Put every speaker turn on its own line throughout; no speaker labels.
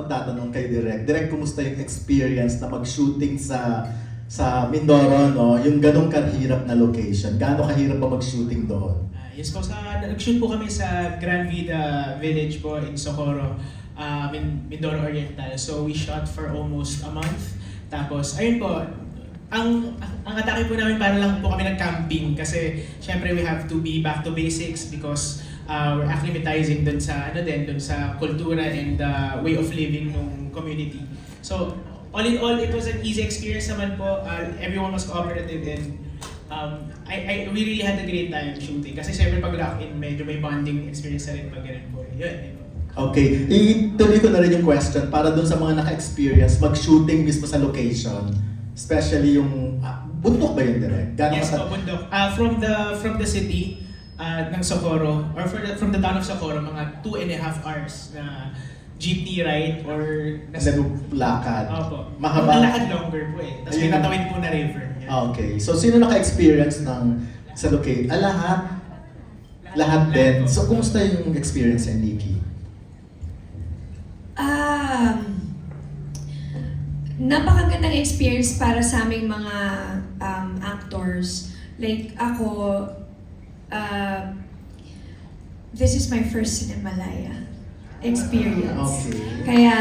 magtatanong kay Direk. Direk, kumusta yung experience na mag-shooting sa Mindoro, no? Yung ganong kahirap na location. Gaano kahirap ba mag-shooting doon?
Yes po, nag-shoot po kami sa Gran Vida Village po in Socorro, Mindoro Oriental. So we shot for almost a month. Tapos, ayun po, ang atake po namin para lang po kami nag-camping kasi syempre we have to be back to basics because we're acclimatizing dun sa kultura and way of living ng community. So all in all, it was an easy experience naman po. Everyone was cooperative and we really had a great time shooting kasi syempre pag lock-in medyo may bonding experience na rin pag ganun po. Yun.
Okay, ituloy ko na rin yung question para dun sa mga naka-experience mag-shooting mismo sa location. Especially yung bundok ba yun, Direk?
Yes po, bundok. From the city ng Socorro or from the town of Socorro, mga 2.5 hours na jeepney ride or
lakad.
Opo.
Mahaba.
Ang lakad longer po eh. Tapos may tatawid po na river. Yeah.
Okay. So sino naka-experience sa locate? Lahat? Lahat din. So kumusta yung experience ni Nikki?
Napakagandang experience para sa aming mga actors. Like ako, this is my first Cinemalaya experience.
Okay.
Kaya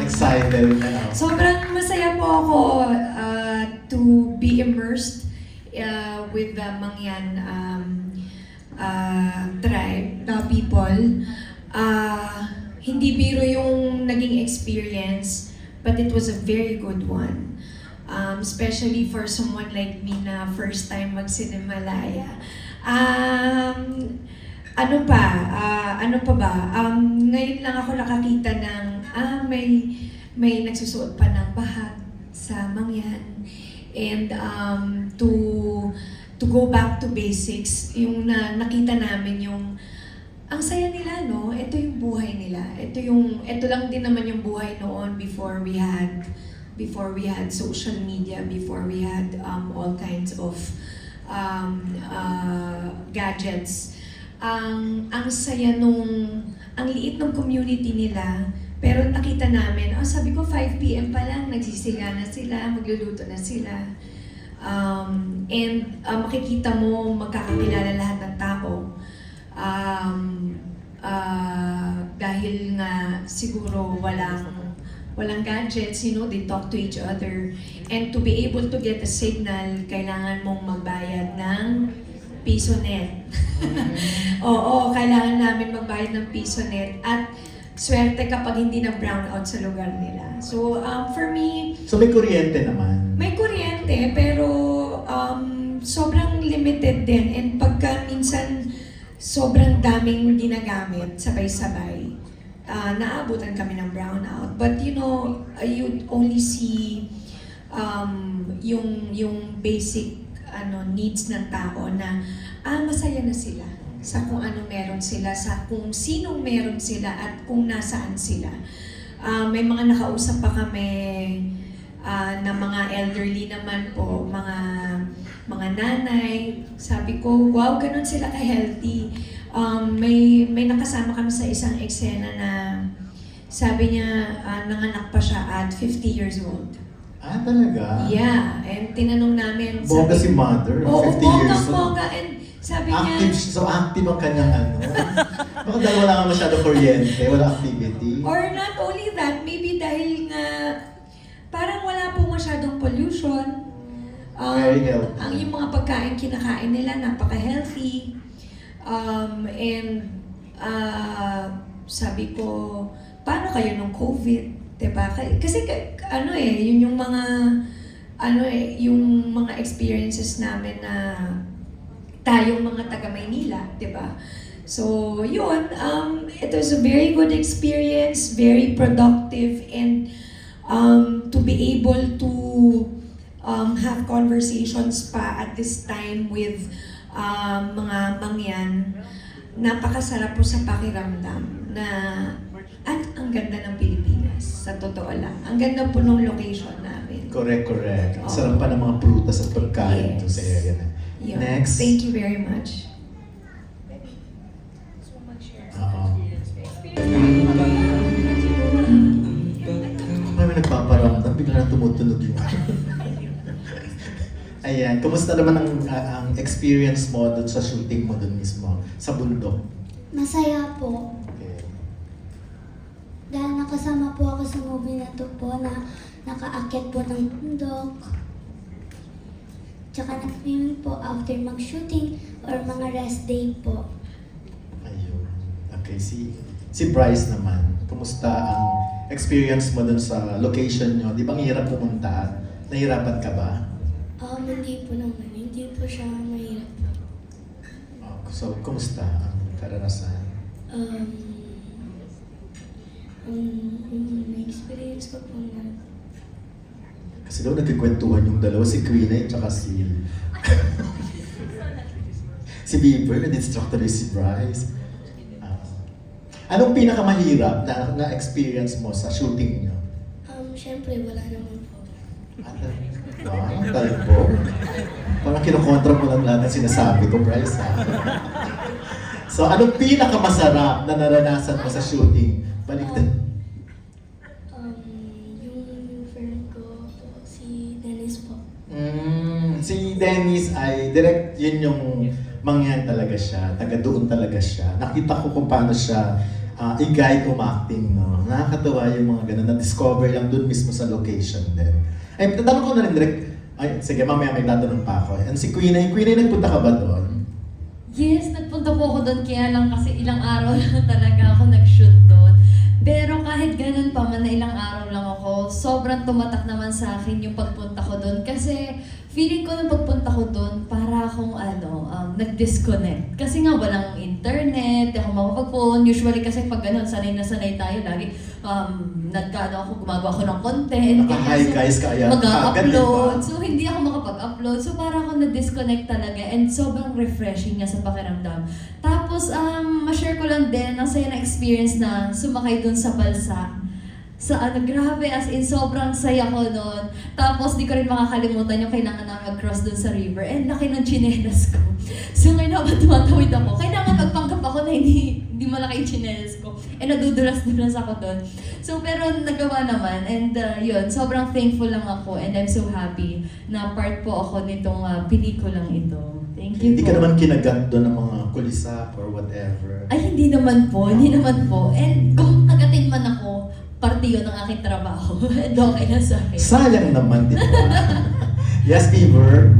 Excited.
sobrang masaya po ako to be immersed with the Mangyan tribe, the people. Hindi biro yung naging experience, but it was a very good one. Especially for someone like me na first time mag-Cinemalaya. Ano pa ba? Ngayon lang ako nakakita ng may nagsusuot pa ng bahat sa Mangyan. And to go back to basics, yung nakita namin yung ang saya nila, no? Ito yung buhay nila. Ito lang din naman yung buhay noon before we had social media, before we had all kinds of gadgets. Ang saya ang liit ng community nila, pero nakita namin, sabi ko 5 PM pa lang, nagsisiga na sila, magluluto na sila. Makikita mo, magkakakilala lahat ng tao. Dahil nga siguro walang gadgets, they talk to each other. And to be able to get a signal, kailangan mong magbayad ng PisoNet. Oo, kailangan namin magbayad ng PisoNet. At swerte kapag hindi na brownout sa lugar nila. So, for me...
So may kuryente naman?
May kuryente, pero sobrang limited din. And pagka minsan sobrang daming ginagamit, sabay-sabay, naabutan kami ng brownout. But you only see yung basic needs ng tao na masaya na sila sa kung ano meron sila, sa kung sinong meron sila at kung nasaan sila. May mga nakausap pa kami na mga elderly naman po, mga nanay. Sabi ko, wow, ganun sila ka-healthy. May nakasama kami sa isang eksena na sabi niya, nanganak pa siya at 50 years old.
Talaga?
Yeah, and tinanong namin...
Bongga si mother, 50 years old.
Bongga, and sabi niya...
So active ang kanyang Baka dahil wala nga masyado kuryente, wala activity.
Or not only that, maybe dahil nga parang wala po masyadong pollution.
Very healthy.
Yung mga pagkain kinakain nila, napaka-healthy. Sabi ko, paano kayo nung COVID? Diba? Kasi yun yung mga yung mga experiences namin na tayong mga taga Maynila, diba? So, yun, it was a very good experience, very productive, and to be able to have conversations pa at this time with mga Mangyan, napakasarap po sa pakiramdam na at ang ganda ng Pilipinas, sa totoo lang. Ang ganda po ng location namin.
Correct. Ang sarap pa ng mga prutas at pagkain
Yes.
sa area na.
Yun.
Next.
Thank you very much.
Oo. parang tumutunog yung Ayan, kumusta naman ang experience mo doon sa shooting mo doon mismo, sa bundok?
Masaya po.
Okay.
Dahil nakasama po ako sa movie na to po na nakaakyat po ng bundok. Tsaka nag-swimming po after mag-shooting or mga rest day po.
Ayun. Okay, si Bryce naman, kumusta ang experience mo doon sa location nyo? Di ba ang hirap pumunta? Nahirapan ka ba?
Hindi po naman. Hindi po siya mahirap.
So, kumusta ang karanasan?
Na-experience ko po na
Kasi daw nagkikwentuhan yung dalawa, si Queen at saka si... si Bieber, na-distract tuloy si Bryce. Anong pinakamahirap na experience mo sa shooting nyo?
syempre wala naman po.
Wow, talpo. Parang kinukontra mo lang lahat ng sinasabi ko, Bryce, ha? So, anong pinakamasarap na naranasan mo sa shooting? Baliktad.
Yung friend ko po, si Dennis po.
Si Dennis ay direct yun yung mangyan talaga siya, taga doon talaga siya. Nakita ko kung paano siya i-guide umacting, no? Nakakatawa yung mga ganun, na-discover lang doon mismo sa location din. Ay, tatanong ko na rin direct, ay, sige, mamaya may tatanong pa ako. And si Queen ay nagpunta ka ba doon?
Yes, nagpunta po ako doon kaya lang kasi ilang araw lang talaga ako nag-shoot doon. Pero kahit ganun pa man na ilang araw lang ako, sobrang tumatak naman sa akin yung pagpunta ko doon. Kasi feeling ko nung pagpunta ko doon, para akong nag-disconnect. Kasi nga walang internet, di ako makapag-phone. Usually kasi pag ganun, sanay na sanay tayo lagi. Gumagawa ako ng content.
Naka-hi guys kaya
Mag-upload. So hindi ako makapag-upload. So para ako na-disconnect talaga. And sobrang refreshing nga sa pakiramdam. Tapos, ma-share ko lang din ang saya na experience na sumakay dun sa balsa. Grabe, as in, sobrang saya ko noon. Tapos, di ko rin makakalimutan yung kailangan na mag-cross dun sa river. And laki ng chinelas ko. So, ngayon habang tumatawid ako, kailangan magpanggap ako na hindi malaki yung chinelas ko. And nadudulas-dulas ako doon. So, pero nagawa naman. And yun, sobrang thankful lang ako. And I'm so happy na part po ako nitong pelikulang ito. Thank you
Hindi
po.
ka naman kinagat doon ng mga kulisap or whatever.
Ay, hindi naman po. And kung tagatin man ako, parte yun ng aking trabaho. And okay na sa akin.
Sayang naman, di ba? Yes, Bieber?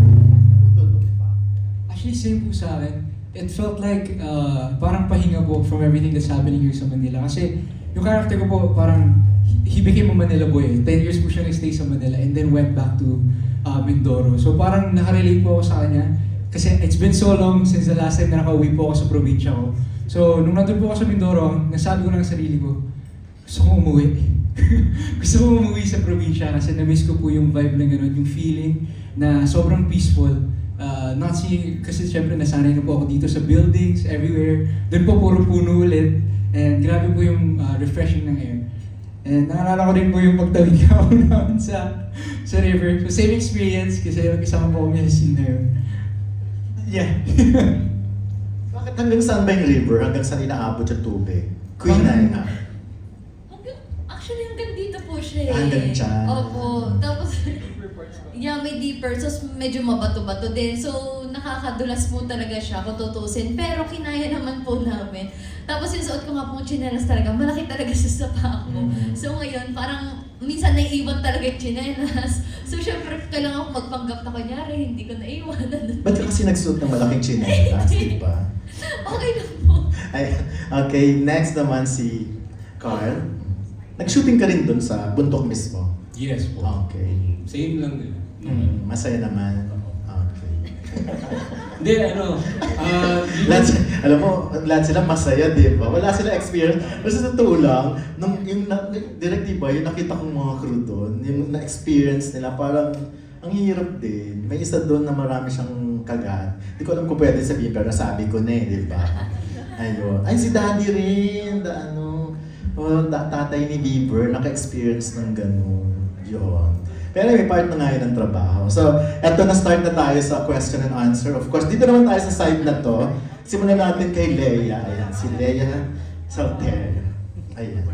Actually, same po sa akin. It felt like parang pahinga po from everything that's happening here sa Manila. Kasi yung character ko po, parang he became a Manila boy. 10 years po siya nag-stay sa Manila and then went back to Mindoro. So parang nakarelate po ako sa kanya. Kasi it's been so long since the last time na nakauwi po ako sa probinsya ko. So nung nandun po ako sa Mindoro, nasabi ko lang sa sarili ko, gusto ko umuwi. Gusto ko umuwi sa probinsya kasi na-miss ko po yung vibe na gano'n, yung feeling na sobrang peaceful. Not seeing, kasi syempre nasanay na po ako dito sa buildings, everywhere. Doon po puro puno ulit. And grabe po yung refreshing ng air. And naalala ko rin po yung pagtawid ako naman sa river. So same experience kasi isama po kami sa scene na yun. Yeah.
Bakit hanggang saan ba yung river? Hanggang saan inaabot yung tubig? Queen ay
Actually, hanggang dito po siya eh.
Hanggang dyan.
Opo. Tapos, yeah, may deeper. So, medyo mabato-bato din. So, nakakadulas po talaga siya kung tutusin. Pero, kinaya naman po namin. Tapos, yung suot ko nga pong chinelas talaga, malaki talaga sa paa ko. So, ngayon, parang, minsan naiiwan talaga yung chinelas. So, syempre, kailangan ko magpanggap na kunyari, hindi ko naiwanan.
Ba't ka kasi nagsuot ng malaking chinelas, di ba?
Okay lang po.
Ay, okay, next naman si Carl. Nag-shooting ka rin dun sa bundok mismo?
Yes po.
Okay.
Same lang din.
Masaya naman. Okay.
Hindi,
Alam mo, lahat sila masaya, di ba? Wala sila experience. Basta sa totoo lang, direct diba, yung nakita kong mga crew doon, yung na-experience nila, parang ang hirap din. May isa doon na marami siyang kagat. Hindi ko alam kung pwede sabihin, pero nasabi ko na di ba? Ayun. Ay, si Daddy rin, tatay ni Bieber, naka-experience ng gano'n. Yun. Pero may part na nga yun ng trabaho. So, eto na-start na tayo sa question and answer. Of course, dito naman tayo sa side na to. Simulan natin kay Leia. Ayan, si Leia Salter. Ayan.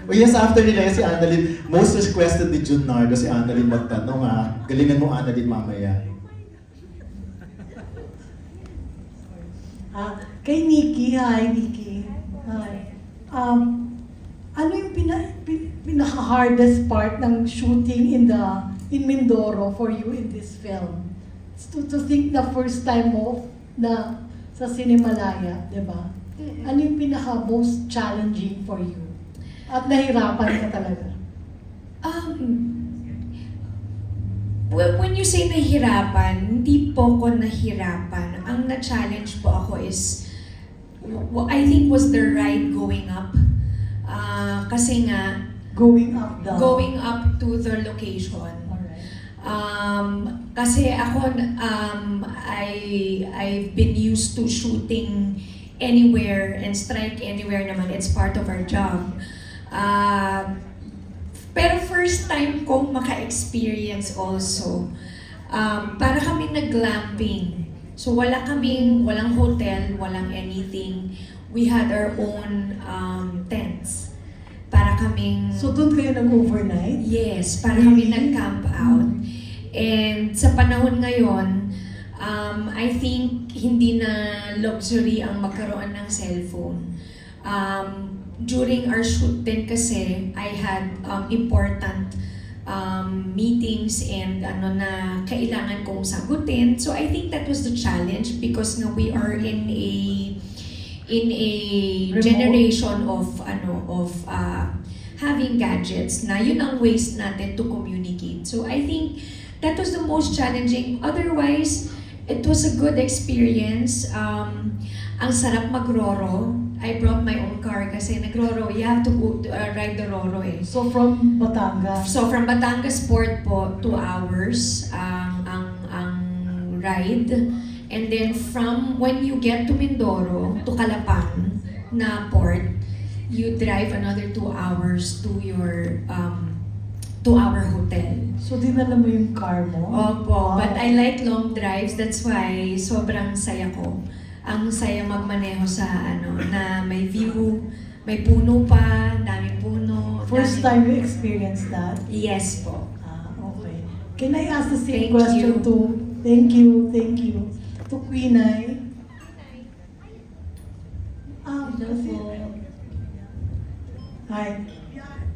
O yes, after nila si Annalyn, most requested ni Junardo si Annalyn magtanong ha. Galingan mo Annalyn mamaya.
Kay Nikki, hi Nikki. Hi. Ano yung pinaka-hardest part ng shooting in Mindoro for you in this film? It's to think the first time mo na sa Cinemalaya, di ba? Ano yung pinaka-most challenging for you? At nahirapan ka talaga?
When you say nahirapan, hindi po ako nahirapan. Ang na-challenge po ako is, I think was the ride going up. Kasi nga,
Going up
to the location.
Alright.
Kasi ako, I've been used to shooting anywhere and strike anywhere naman. It's part of our job. Pero first time kong maka-experience also, para kami nag-glamping. So walang hotel, walang anything. We had our own tents. Para kaming...
So doon kayo nag-overnight?
Yes, para kami nag-camp out. And sa panahon ngayon, I think hindi na luxury ang magkaroon ng cellphone. During our shoot din kasi, I had important meetings and na kailangan kong sagutin. So I think that was the challenge because we are in a
Remote.
generation of having gadgets na yun ang ways natin to communicate. So I think that was the most challenging. Otherwise, it was a good experience. Ang sarap mag-roro. I brought my own car kasi nag-roro. You have to go ride the roro eh.
So from Batangas?
So from Batangas Port po, 2 hours ang ride. And then from when you get to Mindoro, to Calapan na port, you drive another 2 hours to your to our hotel.
So dinala mo yung car mo?
Opo,
Wow.
but I like long drives. That's why sobrang saya ko. Ang saya magmaneho sa na may view, may puno pa, daming puno.
First
daming-
time you experienced that?
Yes po.
Okay. Can I ask the same
Thank
question
you.
thank you, to Queen Ai? Hi.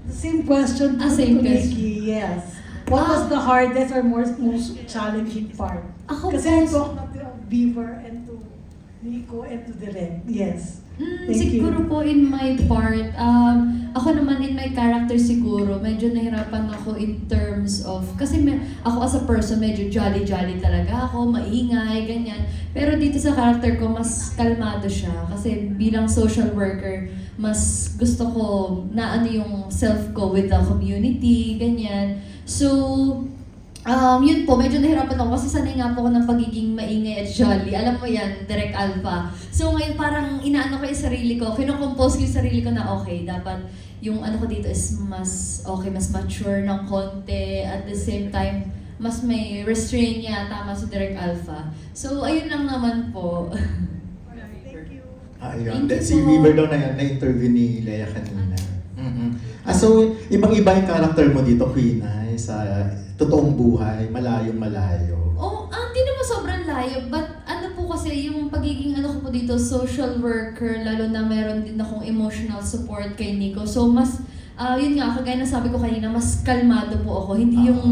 The same question to,
Same
to
question.
Nikki, yes. What was the hardest or most challenging part?
Ako
Kasi
po,
I talked to Beaver and to Nico and to Direk. Yes. Thank
siguro
you.
po in my part, ako naman in my character siguro, medyo nahirapan ako in terms of, kasi ako as a person, medyo jolly-jolly talaga ako, maingay, ganyan. Pero dito sa character ko, mas kalmado siya. Kasi bilang social worker, mas gusto ko na yung self ko with the community, ganyan. So, yun po, medyo nahirapan ako kasi sanay nga po ako ng pagiging maingay at jolly. Alam mo yan, Direct Alpha. So ngayon parang inaano ko yung sarili ko, kinocompose ko yung sarili ko na okay, dapat yung ko dito is mas okay, mas mature ng konti. At the same time, mas may restraint niya, tama si Direct Alpha. So ayun lang naman po.
Ayun.
Thank you
Si
po.
Weaver daw na-interview ni Lea kanina. So, ibang iba yung character mo dito, Queen Ai, sa totoong buhay, malayo-malayo.
Hindi naman sobrang layo, but po kasi yung pagiging ko po dito, social worker, lalo na meron din akong emotional support kay Nico. So mas, yun nga, kagaya na sabi ko kanina, mas kalmado po ako. Hindi yung,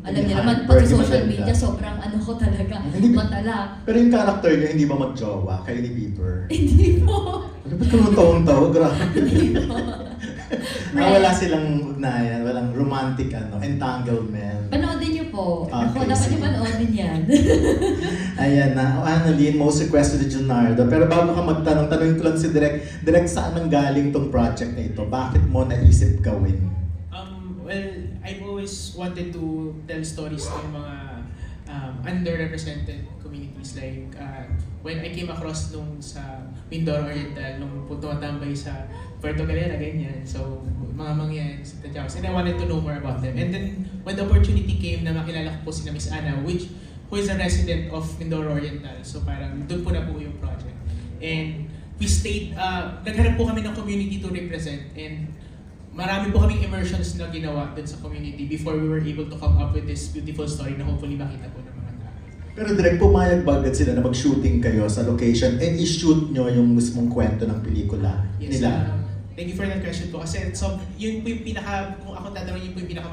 alam niyo naman, pag sa social media, sobrang ko talaga,
Hindi-
matala.
Pero yung character niya, hindi ba mag-jowa kay ni Beaver?
Hindi po.
Ano ba tumutawang-tawa? Grabe.
Hindi po.
Wala silang ugnayan, walang romantic entanglement.
Panoodin niyo po.
Okay,
Ako, dapat
sige.
niyo panoodin yan.
Ayan na. Annalyn, most requested ni Junardo. Pero bago ka magtanong, tanongin ko lang si Direk, saan nang galing tong project na ito? Bakit mo naisip gawin?
Well, I've always wanted to tell stories ng mga underrepresented communities. Like, when I came across nung sa Mindoro Oriental, nung tumatambay sa Puerto Galera, ganyan. So, mga mangyan sa Tajaos. And I wanted to know more about them. And then, when the opportunity came na makilala ko po si Miss Ana, who is a resident of Mindoro Oriental. So, parang doon po na po yung project. And we stayed, naghanap po kami ng community to represent. And marami po kaming immersions na ginawa dun sa community before we were able to come up with this beautiful story na hopefully makita po ng mga tao.
Pero direct pumayag ba agad sila na mag-shooting kayo sa location and i-shoot nyo yung mismong kwento ng pelikula
Yes,
nila?
thank you for that question po. Kasi yun po yung kung ako tatanungin, yun po yung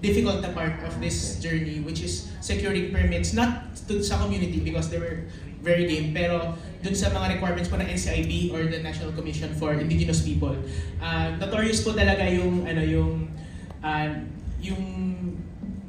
difficult na part of this journey, which is securing permits, not sa community because they were very game, pero dun sa mga requirements po ng NCIB or the National Commission for Indigenous People. Notorious po talaga yung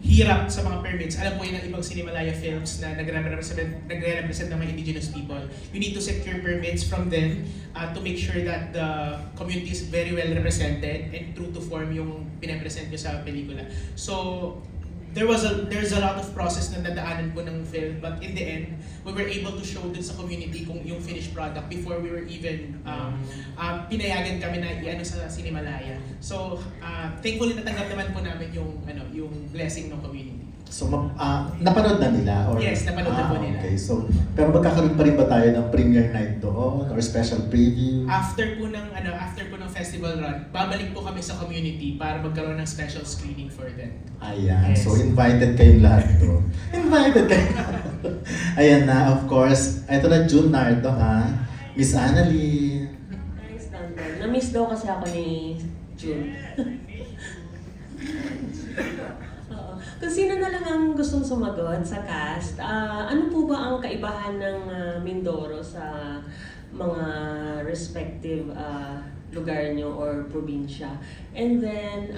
hirap sa mga permits. Alam po yun ng ibang Cinemalaya films na nagre-represent ng mga indigenous people. You need to secure permits from them to make sure that the community is very well represented and true to form yung pinapresent nyo sa pelikula. So, there's a lot of process na nadaanan po ng film, but in the end, we were able to show dun sa community kung yung finished product before we were even pinayagan kami na i-ano sa Cinemalaya. So, thankfully natanggap naman po namin yung blessing ng community.
So, napanood na nila? Or?
Yes, napanood na po nila.
Okay, so, pero magkakaroon pa rin ba tayo ng premiere night doon or special preview?
After po ng festival run, babalik po kami sa community para magkaroon ng special screening for them.
Ayan,
Yes.
so invited kayong lahat to. Invited kayo. Ayan na, of course. Ito na, June Nardo, ha? Miss Annalie.
Nice, Dandal. Na-miss daw kasi ako ni June. Oo. Kung sino na lang ang gustong sumagot sa cast, ano po ba ang kaibahan ng Mindoro sa mga respective lugar nyo or probinsya? And then,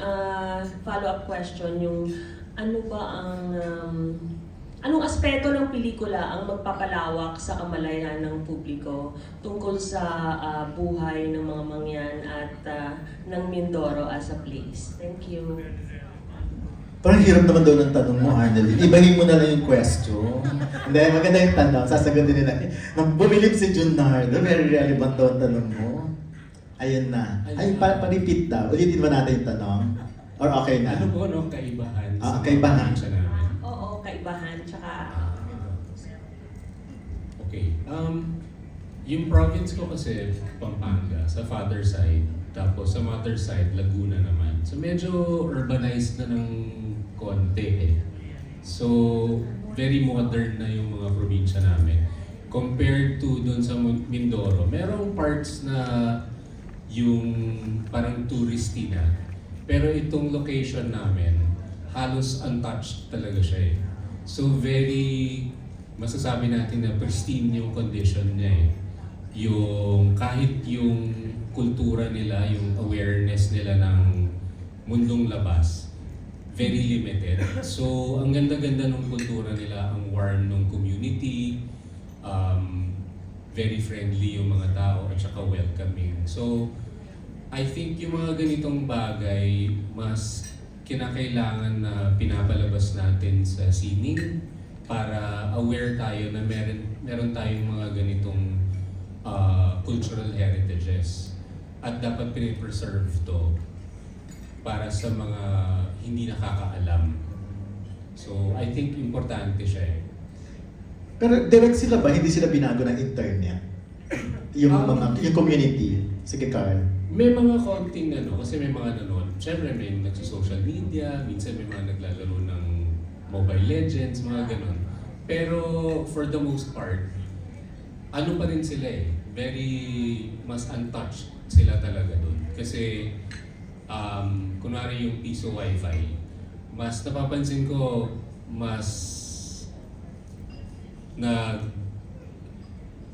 follow-up question, yung ano ba ang anong aspeto ng pelikula ang magpapalawak sa kamalayan ng publiko tungkol sa buhay ng mga mangyan at ng Mindoro as a place? Thank you.
Parang hirap naman daw ng tanong mo, Annalie. Ibahin mo na lang yung question. Hindi, maganda yung tanong. Sasagutin nila. Bumilip si June Nardo. Very relevant daw ang tanong mo. Ayun na. Ay, pa-repeat daw. Ulitin ba natin yung tanong? Or okay na?
Ano po, no, kaibahan sa
kaibahan.
probinsya namin?
Oo, kaibahan, tsaka
Okay. Yung province ko kasi, Pampanga, sa father side. Tapos sa mother side, Laguna naman. So medyo urbanized na ng konti eh. So, very modern na yung mga probinsya namin. Compared to dun sa Mindoro, merong parts na yung parang touristy na. Pero itong location namin, halos untouched talaga siya eh. So very, masasabi natin na pristine yung condition niya eh. Yung kahit yung kultura nila, yung awareness nila ng mundong labas, very limited. So, ang ganda-ganda ng kultura nila, ang warm ng community, very friendly yung mga tao, at saka welcoming. So, I think yung mga ganitong bagay, mas kinakailangan na pinapalabas natin sa sining para aware tayo na meron tayong mga ganitong cultural heritages. At dapat pinipreserve to para sa mga hindi nakakaalam. So, I think importante siya eh.
Pero direct sila ba? Hindi sila binago ng internet? Yung yung community? Sige, Carl.
May mga konting kasi may mga nanonood. Siyempre may nagsa-social media, minsan may mga naglalaro ng Mobile Legends, mga ganon. Pero for the most part, ano pa rin sila eh. Very mas untouched sila talaga doon. Kasi kunwari yung piso wifi, mas napapansin ko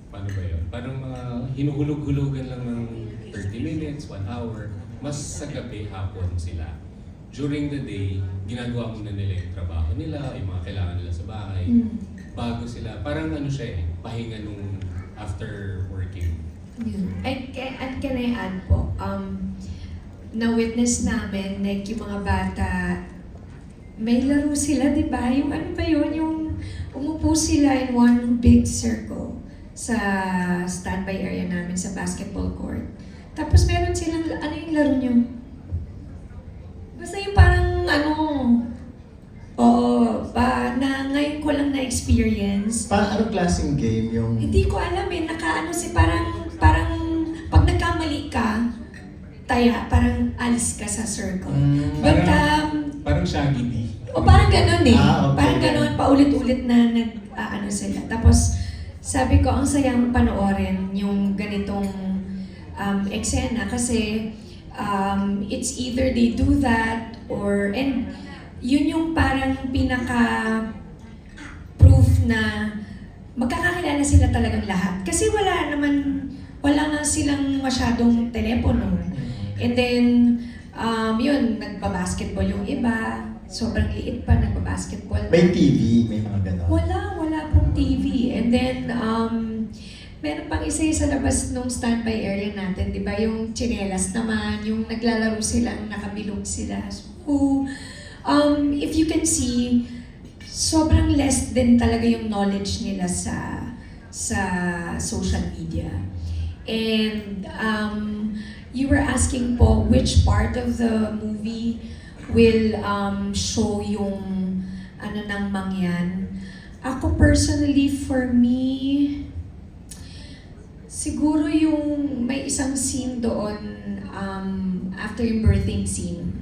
paano ba yun? Parang hinuhulog-hulugan lang ng 30 minutes, 1 hour. Mas sa gabi, hapon sila. During the day, ginagawa muna nila yung trabaho nila, yung mga kailangan nila sa bahay. Bago sila, parang siya eh, pahinga nung after working.
And can I add po, na-witness namin, like yung mga bata, may laro sila, di ba? Yung ano ba yun? Yung umupo sila in one big circle sa standby area namin sa basketball court. Tapos meron silang, ano yung laro nyo? Basta yung parang, na ngayon ko lang na-experience.
Anong klaseng game yung...
Hindi ko alam eh, parang pag nagkamali ka, taya, parang alis ka sa circle.
Mm,
But,
Parang Shaggy D.
o parang ganun eh.
Ah, okay.
Parang ganun, paulit-ulit na ano sila. Tapos, sabi ko, ang sayang panoorin yung ganitong eksena kasi it's either they do that and yun yung parang pinaka-proof na magkakakilala sila talagang lahat. Kasi wala nga silang masyadong telepono. And then, yun, nagbabasketball yung iba. Sobrang liit pa, nagbabasketball.
May TV, may mga ganon.
Wala pong TV. And then, meron pang isa sa labas nung standby area natin, di ba? Yung tsinelas naman, yung naglalaro silang nakabilog sila. So, if you can see, sobrang less din talaga yung knowledge nila sa social media. And you were asking po which part of the movie will show yung ano ng mangyan. Ako personally, for me, siguro yung may isang scene doon after yung birthing scene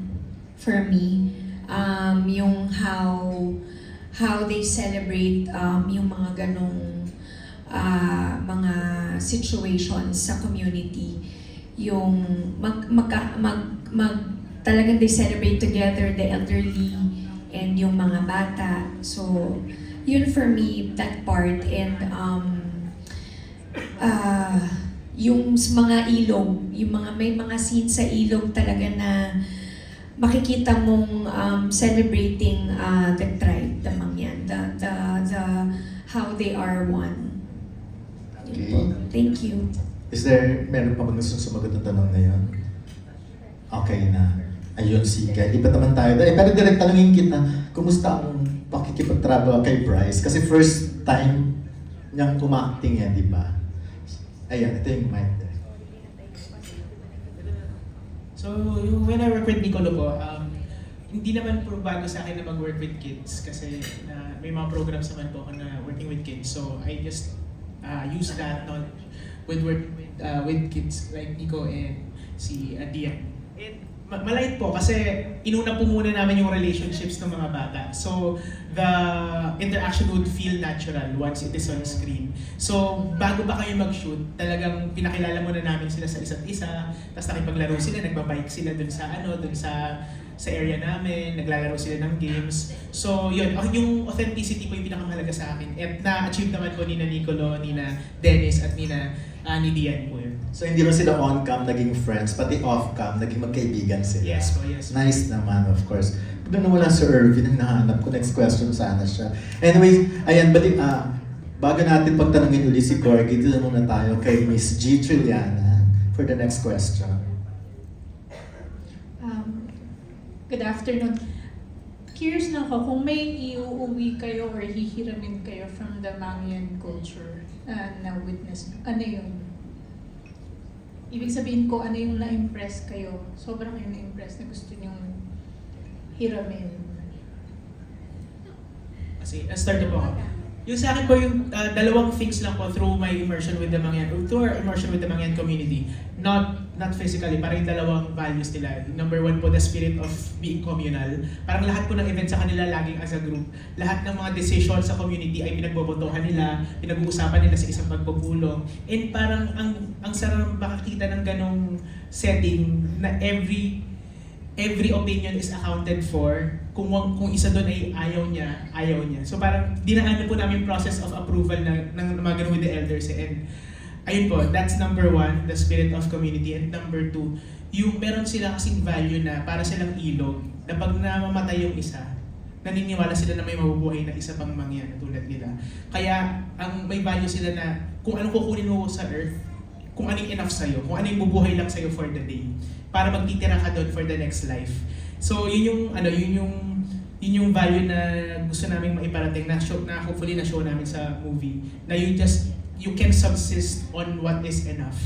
for me, yung how they celebrate yung mga ganong mga situations sa community, yung talagang they celebrate together, the elderly and yung mga bata. So yun for me, that part. And yung mga ilog, may mga scenes sa ilog talaga na makikita mong celebrating the tribe, the Mangyan, the how they are one. Yun po. Thank you.
Meron pa bang gusto sumagot ng tanong na yun? Okay na. Ayun, sige. Iba naman tayo. Pero direct tanungin kita, kumusta ang pakikipag-travel kay Bryce? Kasi first time niyang umacting yan, di ba? Ayan, ito yung mic there.
So, when I work with Nicolo po, hindi naman po bago sa akin na mag-work with kids kasi may mga programs naman po ako na working with kids. So, I just use that knowledge with kids like Nico and si Dian. Maliit po kasi inuna po muna namin yung relationships ng mga bata. So, the interaction would feel natural once it is on screen. So, bago ba kayo mag-shoot, talagang pinakilala muna namin sila sa isa't isa, tapos nakipaglaro sila, nagbabike sila dun sa area namin, naglalaro sila ng games. So, yun, yung authenticity po yung pinakamahalaga sa akin. At na-achieve naman po ni Nicolo, ni Dennis, at ni Dian po yun.
So hindi rin sila on-cam naging friends, pati off-cam naging magkaibigan sila.
Yes po, yes.
Nice naman, of course. Doon na wala si Irvin, ang nahanap ko. Next question sana siya. Anyways, ayan, bago natin pagtanungin uli si Corky, dito muna tayo kay Miss G. Trilliana for the next question.
Good afternoon. Curious lang ako kung may iuuwi kayo or hihiramin kayo from the Mangyan culture na witness. Ano yun? Ibig sabihin ko, ano yung na-impress kayo? Sobrang yung na-impress na gusto nyong hiramin.
Kasi, start na po ako. Yung sa akin po yung dalawang things lang po through my immersion with the Mangyan, through our immersion with the Mangyan community. Not physically, parang yung dalawang values nila. Number one po, the spirit of being communal. Parang lahat po ng events sa kanila laging as a group. Lahat ng mga decisions sa community ay pinagbobotohan nila, pinag-uusapan nila sa isang pagpupulong. And parang ang sarap makakita ng ganong setting na every opinion is accounted for. Kung isa doon ay ayaw niya. So parang dinaanan po namin yung process of approval ng mga ganun with the elders. And ayun po, that's number one, the spirit of community. And number two, yung meron sila kasing value na para silang ilog, na pag namamatay yung isa, naniniwala sila na may mabubuhay na isa pang Mangyan tulad nila. Kaya ang may value sila na kung anong kukunin mo sa earth, kung anong enough sa'yo, kung anong bubuhay lang sa'yo for the day, para magtitira ka doon for the next life. So yun yung value na gusto naming maiparating na hopefully na show namin sa movie, na you can subsist on what is enough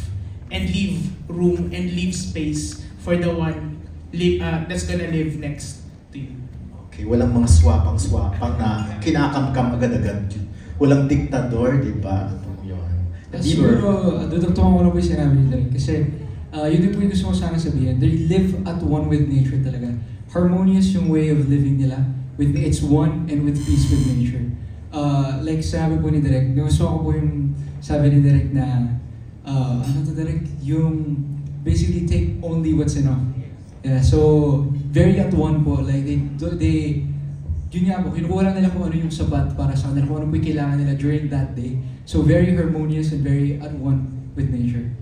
and leave room and leave space for the one that's gonna live next to you.
Okay, walang mga swapang na kinakamkam agad-agad. Walang diktador, di ba? Yun.
Siguro, dudugtungan ko na po yung sinabi nila rin. Kasi yun din po yung gusto ko sana sabihin. They live at one with nature talaga. Harmonious yung way of living nila. It's one and with peace with nature. Like sabi po ni Direk, gusto ko po yung sabi ni Direk na Direk, yung basically take only what's enough. Yeah, so very at one po. Like they yun nga po, kinukuha lang nila kung ano yung sapat para sa kanila, kung ano po yung kailangan nila during that day. So very harmonious and very at one with nature.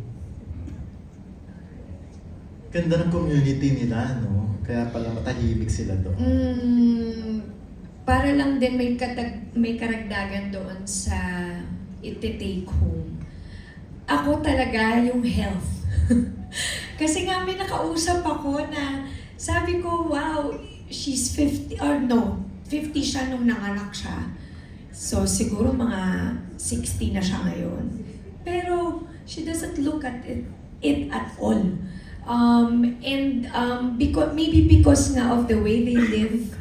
Ganda ng community nila, no? Kaya pala matahimik sila doon.
Para lang din may karagdagan doon sa iti-take home. Ako talaga yung health. Kasi nga may nakausap ako na sabi ko, wow, she's 50, or no, 50 siya nung nanganak siya. So siguro mga 60 na siya ngayon. Pero she doesn't look at it at all. Maybe because nga of the way they live,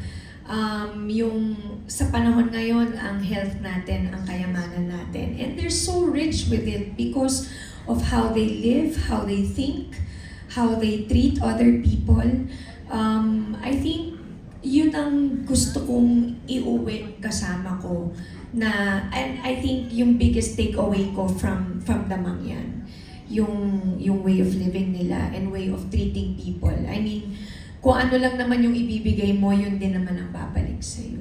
yung sa panahon ngayon, ang health natin, ang kayamanan natin. And they're so rich with it because of how they live, how they think, how they treat other people. I think yun ang gusto kong iuwi kasama ko na, and I think yung biggest takeaway ko from the Mangyan, yung way of living nila and way of treating people. I mean, kung ano lang naman yung ibibigay mo, yun din naman ang babalik sa'yo.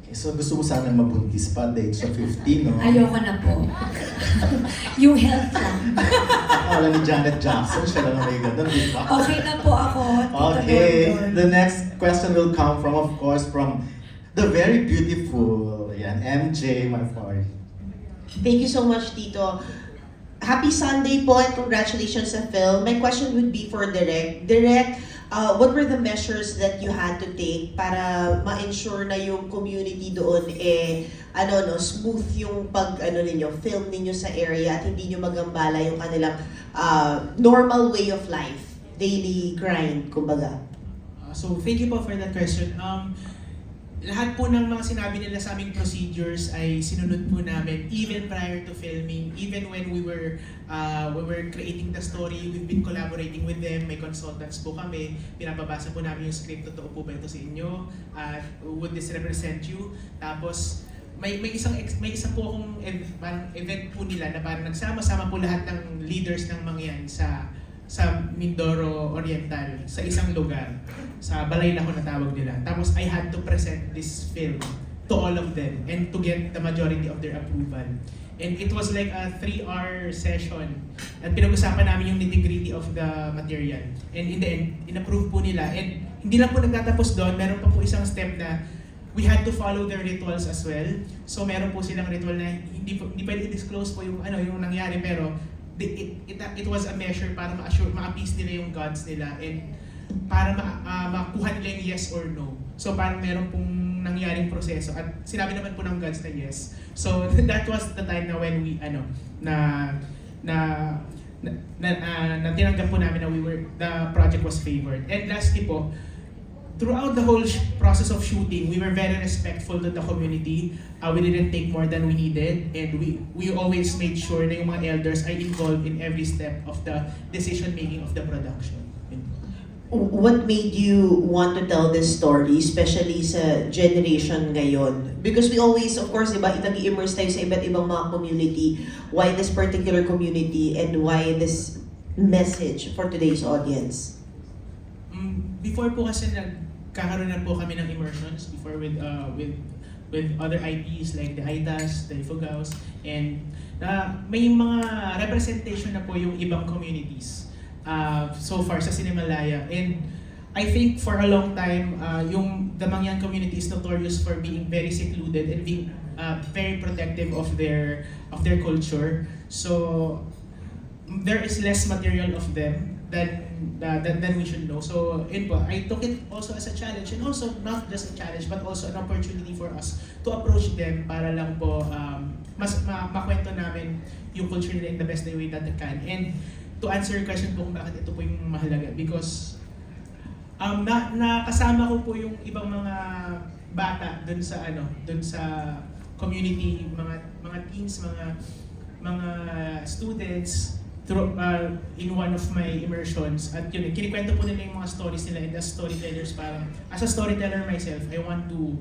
Okay, so gusto mo sanang mabuntis pa, date sa 50, no?
Ayoko na po. Yung health lang.
Akala ni Janet Jackson, siya lang ang may ganun, di ba?
Okay na po ako, Tito
Okay,
Dordon.
the next question will come from, of course, from the very beautiful, MJ, my friend.
Thank you so much, Tito. Happy Sunday po and congratulations sa film. My question would be for Direk. Direk, what were the measures that you had to take para ma-ensure na yung community doon smooth yung film ninyo sa area at hindi nyo magambala yung kanilang normal way of life, daily grind, kumbaga?
So thank you po for that question. Lahat po ng mga sinabi nila sa aming procedures ay sinunod po namin even prior to filming, even when we were creating the story, we've been collaborating with them, may consultants po kami, pinapabasa po namin yung script, totoo po ba ito sa inyo, would this represent you? Tapos may isa po akong event po nila na parang nagsama-sama po lahat ng leaders ng Mangyan sa Mindoro Oriental, sa isang lugar, sa Balay na tawag nila. Tapos I had to present this film to all of them and to get the majority of their approval. And it was like a 3-hour session at pinag-usapan namin yung nitty-gritty of the material. And in the end, in-approve po nila. And hindi lang po nagtatapos doon, meron pa po isang step na we had to follow their rituals as well. So meron po silang ritual na hindi pwede i-disclose po yung nangyari, pero it was a measure para ma-appease nila yung gods nila and para makuha nila yung yes or no. So parang meron pong nangyaring proseso at sinabi naman po ng gods na yes. So that was the time na when we na tinanggap po namin na the project was favored. And lastly po, throughout the whole process of shooting, we were very respectful to the community. We didn't take more than we needed, and we always made sure na yung mga elders are involved in every step of the decision-making of the production.
What made you want to tell this story, especially sa generation ngayon? Because we always, of course, diba, nag-immerse tayo sa iba't ibang mga community. Why this particular community and why this message for today's audience?
Before po kasi nagkakaroon na po kami ng immersions before with other IPs like the Aidas, the Ifugaos, and may mga representation na po yung ibang communities so far sa Cinemalaya. And I think for a long time, the Mangyan community is notorious for being very secluded and being very protective of their culture. So there is less material of them than we should know. So I took it also as a challenge, and also not just a challenge but also an opportunity for us to approach them para lang po mas makwento namin yung culture nila in the best way that they can. And to answer your question po kung bakit ito po yung mahalaga, because nakasama ko po yung ibang mga bata dun sa community, mga teens, mga students, in one of my immersions, at yun, kinikwento po nila yung mga stories nila, and as storytellers, parang, as a storyteller myself, I want to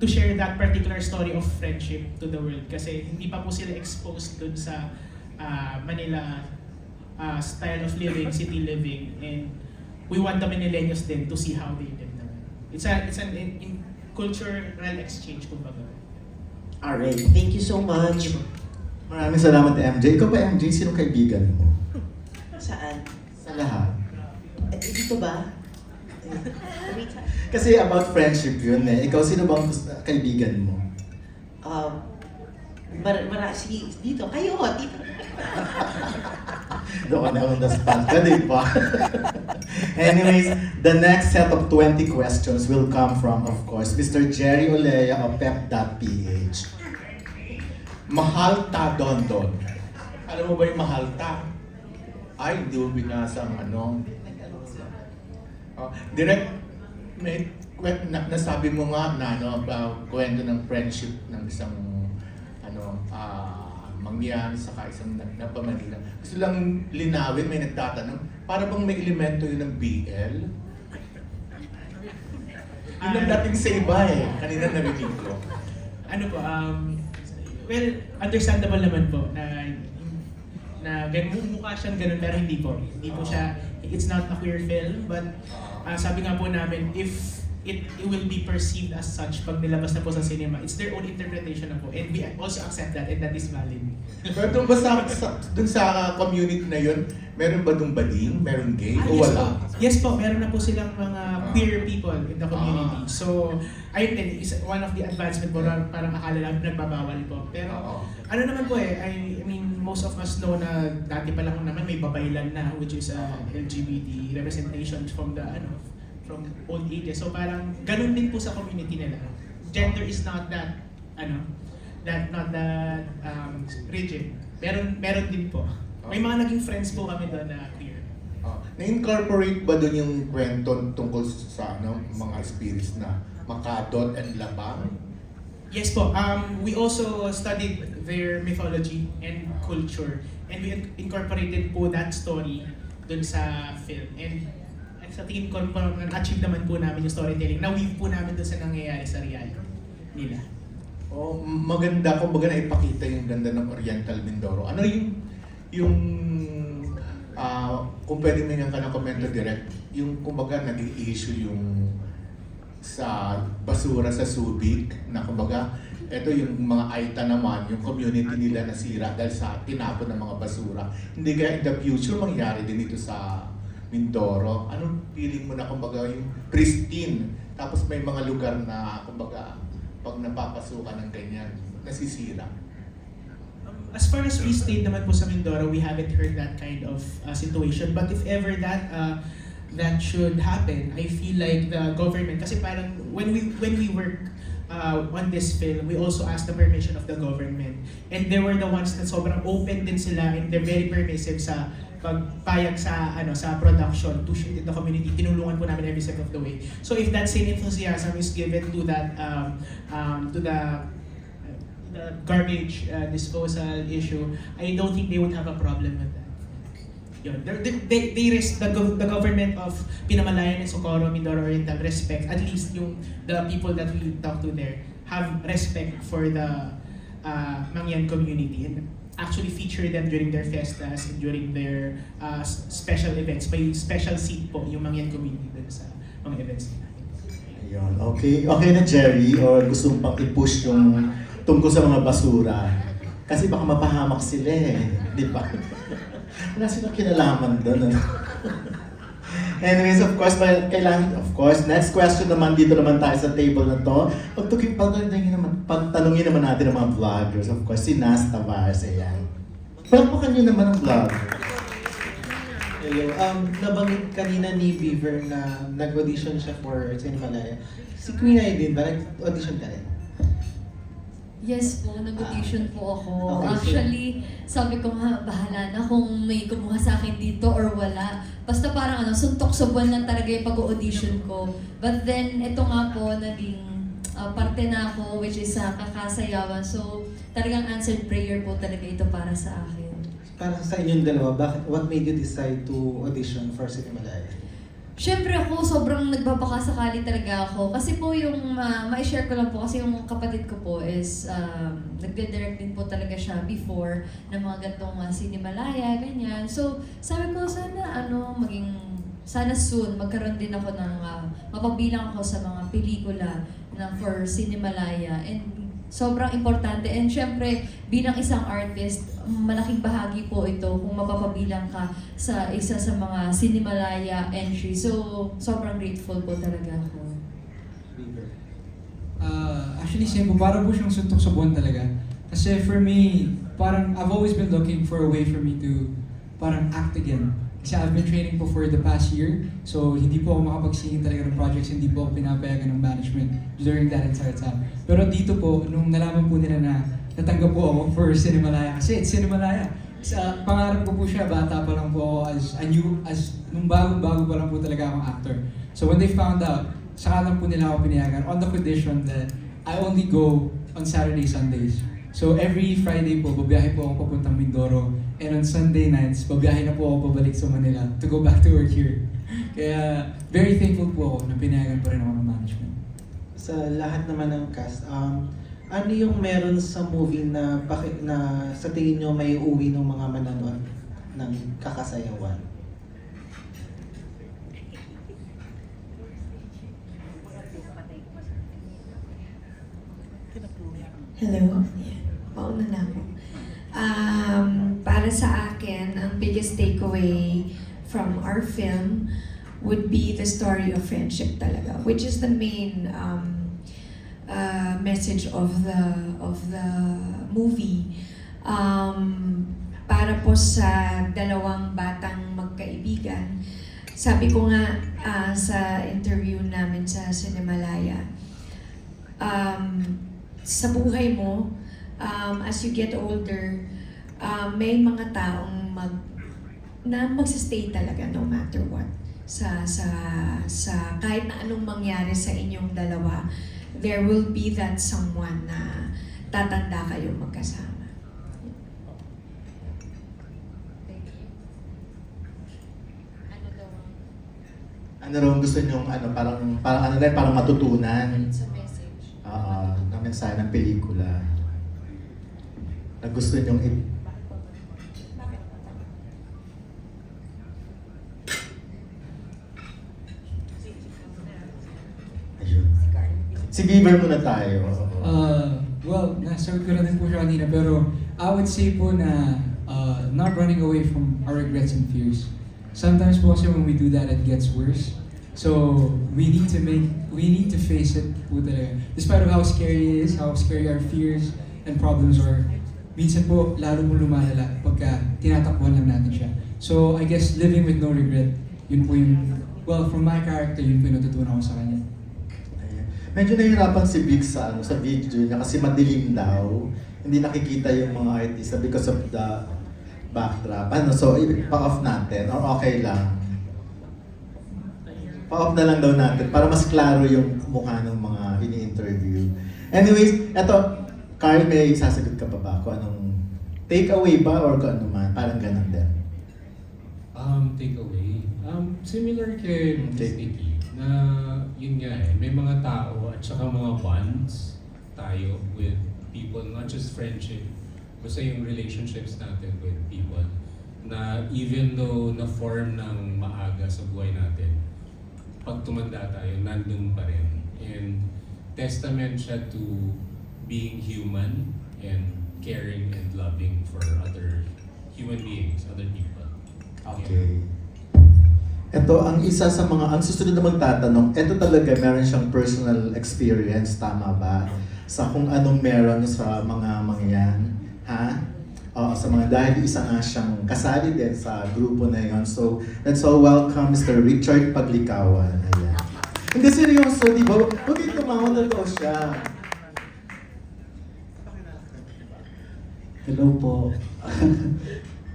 share that particular story of friendship to the world, kasi hindi pa po sila exposed dun sa Manila style of living, city living, and we want the Manileños din to see how they live naman. It's an cultural exchange, kumbaga.
Alright, thank you so much.
Maraming salamat, MJ. Ikaw ba, MJ? Sino kaibigan mo?
Saan?
Sa lahat.
Dito ba?
Kasi about friendship yun eh. Ikaw, sino bang kaibigan mo?
Sige, dito. Kayo, dito.
Doon na on the spot ka, di ba? Anyways, the next set of 20 questions will come from, of course, Mr. Jerry Olea of pep.ph. Mahal ta, Dondon. Alam mo ba yung mahal ta? Ay, hindi mo binasa ang ano. Direct, nasabi mo nga na kwento ng friendship ng isang mangyan saka isang napamanila. Gusto lang linawin, may nagtatanong, para bang may elemento yun ng BL? Yun ang dating sa iba eh. Kanina narinig ko.
Ano po, well, understandable naman po na mukha siyang ganun, pero hindi po. Hindi po siya, it's not a queer film, but sabi nga po namin, if it will be perceived as such pag nilabas na po sa cinema, it's their own interpretation na po, and we also accept that, and that is valid.
Pero dun ba dun sa community na yun, meron ba dun bading? Meron gay? O
Yes
wala?
po. Yes po, meron na po silang mga queer people in the community. So, ayun din, is one of the advancement po, parang akala lang nagbabawal po. Pero, ano naman po eh, I mean, most of us know na dati pa lang naman may babaylan na, which is LGBT representation from the, from old ages. So parang ganun din po sa community nila. Gender is not that, not that rigid. Meron din po. May mga naging friends po kami doon na queer.
Na-incorporate ba doon yung kwento tungkol sa mga spirits na Makadot and Labang?
Yes po. We also studied their mythology and culture, and we incorporated po that story doon sa film. And sa tingin ko, na-achieve naman po namin yung storytelling. Na-weave po namin doon sa nangyayari sa reality nila.
Maganda, kumbaga na ipakita yung ganda ng Oriental Mindoro. Ano yung kung pwede mo yung kanang komento direct, yung kumbaga naging issue yung sa basura sa Subic, na kumbaga, ito yung mga Aita naman, yung community nila nasira dahil sa tinapon ng mga basura. Hindi kaya in the future mangyari din ito sa Mindoro. Anong feeling mo na kumbaga yung pristine, tapos may mga lugar na kumbaga pag napapasukan ng ganyan, nasisira?
As far as we stayed naman po sa Mindoro, we haven't heard that kind of situation. But if ever that should happen, I feel like the government, kasi parang when we work on this film, we also asked the permission of the government. And they were the ones that sobrang open din sila, and they're very permissive sa pagpayag sa production to shoot in the community. Tinulungan po namin every step of the way. So if that same enthusiasm is given to that to the garbage disposal issue, I don't think they would have a problem with that. Yun. The government of Pinamalayan and Socorro, Mindoro Oriental respect, at least the people that we talk to there, have respect for the Mangyan community and actually feature them during their festas and during their special events. May special seat po yung Mangyan community dun sa mga events nila.
Ayun, okay. Okay na, Jerry, or gusto mo pang i-push yung tungkol sa mga basura? Kasi baka mapahamak sila eh, di ba? Wala silang kinalaman doon. Anyways, of course, next question naman, dito naman tayo sa table na to. Pagtanungin naman natin ang mga vloggers. Of course, si Nas Tavares, ayan. Palakpakan nyo naman ang vlogger.
Hello. Nabanggit kanina ni Beaver na nag-audition siya for Cinemalaya. Si Queen Eye din ba? Nag-audition ka rin?
Yes po, nag-audition po ako.
Okay,
Actually, sabi ko nga, bahala na kung may kumuha sa akin dito or wala. Basta parang suntok sa buwan lang talaga yung pag-audition ko. But then, ito nga po, naging parte na ako, which is sa kakasayawan. So, talagang answered prayer po talaga ito para sa akin.
para sa inyong dalawa, what made you decide to audition for Cinemalaya?
Siyempre ako, sobrang nagbabakasakali talaga ako. Kasi po yung, ma-share ko lang po, kasi yung kapatid ko po is, nagde-direct din po talaga siya before ng mga gantong Cinemalaya, ganyan. So, sabi ko, sana soon, magkaroon din ako ng, mapabilang ako sa mga pelikula na for Cinemalaya. And sobrang importante. And syempre, bilang isang artist, malaking bahagi po ito kung mapapabilang ka sa isa sa mga Cinemalaya entry. So, sobrang grateful po talaga ako.
Actually, same po. Parang po siyang suntok sa buwan talaga. Kasi for me, parang I've always been looking for a way for me to parang act again. Kasi I've been training po for the past year. So, hindi po ako makapag-singing talaga ng projects, hindi po ako pinapayagan ng management during that entire time. Pero dito po, nung nalaman po nila na natanggap po ako for Cinemalaya, kasi it's Cinemalaya. Sa pangarap ko po siya, bata pa lang po ako nung bago-bago pa lang po talaga akong actor. So when they found out, saka lang po nila ako pinayagan on the condition that I only go on Saturday, Sundays. So every Friday po, babiyahe po ako papuntang Mindoro. And on Sunday nights, babiyahe na po ako pabalik sa Manila to go back to work here. Kaya very thankful po ako na pinayagan pa rin ako ng management.
Sa lahat naman ng cast, ano yung meron sa movie na sa tingin nyo may uwi ng mga manonood ng kakasayawan?
Hello? Pauna na ako. Para sa akin, ang biggest takeaway from our film would be the story of friendship talaga, which is the main message of the movie. Para po sa dalawang batang magkaibigan, sabi ko nga sa interview namin sa Cinemalaya, sa buhay mo, as you get older, may mga taong magsistay talaga no matter what. Sa kahit na anong mangyari sa inyong dalawa, there will be that someone na tatanda kayo magkasama.
Ano raw gusto niyong parang matutunan?
It's a message.
Na mensahe ng pelikula. Na gusto niyong Ayun. Si Bieber muna tayo.
Well, nasagot ko na din po siya kanina, pero I would say po na not running away from our regrets and fears. Sometimes po kasi when we do that, it gets worse. So we need to face it po talaga. Despite of how scary it is, how scary our fears and problems are, minsan po lalo mo lumalala pagka tinatakbuhan lang natin siya. So I guess living with no regret, yun po yung, well, from my character, yun po yung natutunan ko sa kanya.
Medyo nahihirapan si Vic sa video niya kasi madilim daw. Hindi nakikita yung mga artista because of the backdrop. So, pa-off natin or okay lang? Pa-off na lang daw natin para mas klaro yung mukha ng mga ini-interview. Anyways, eto, Carl, may sasagot ka pa ba? Kung anong take-away ba or kung ano man? Parang ganun din.
Takeaway. Similar kay Sticky. Na yun nga may mga tao at saka mga bonds tayo with people, not just friendship, basta yung relationships natin with people na even though na-form ng maaga sa buhay natin, pag tumanda tayo, nandun pa rin. And testament siya to being human and caring and loving for other human beings, other people.
Okay. Ito, ang isa sa mga, ang susunod na magtatanong, ito talaga meron siyang personal experience, tama ba? Sa kung anong meron sa mga mangyan, ha? Sa mga, dahil isa nga siyang kasali din sa grupo na yon. So, let's all welcome Mr. Richard Paglikawan. Ayan. Hindi seryoso, di ba? Huwag yung tumawa, totoo siya.
Hello po.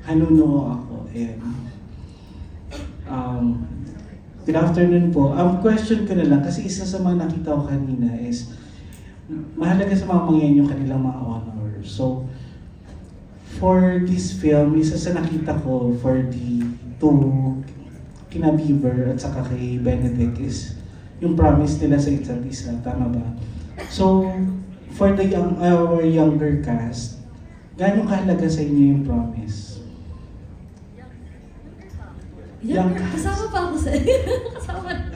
Hanuno ako. Good afternoon po. Question ko na lang, kasi isa sa mga nakita ko kanina is mahalaga sa mga mangyan yung kanilang mga honors. So, for this film, isa sa nakita ko for the two, kina Bieber at saka kay Benedict, is yung promise nila sa isa't isa. Tama ba? So, for the our younger cast, gaano kahalaga sa inyo yung promise?
Yan, kasama pa ako sa kasama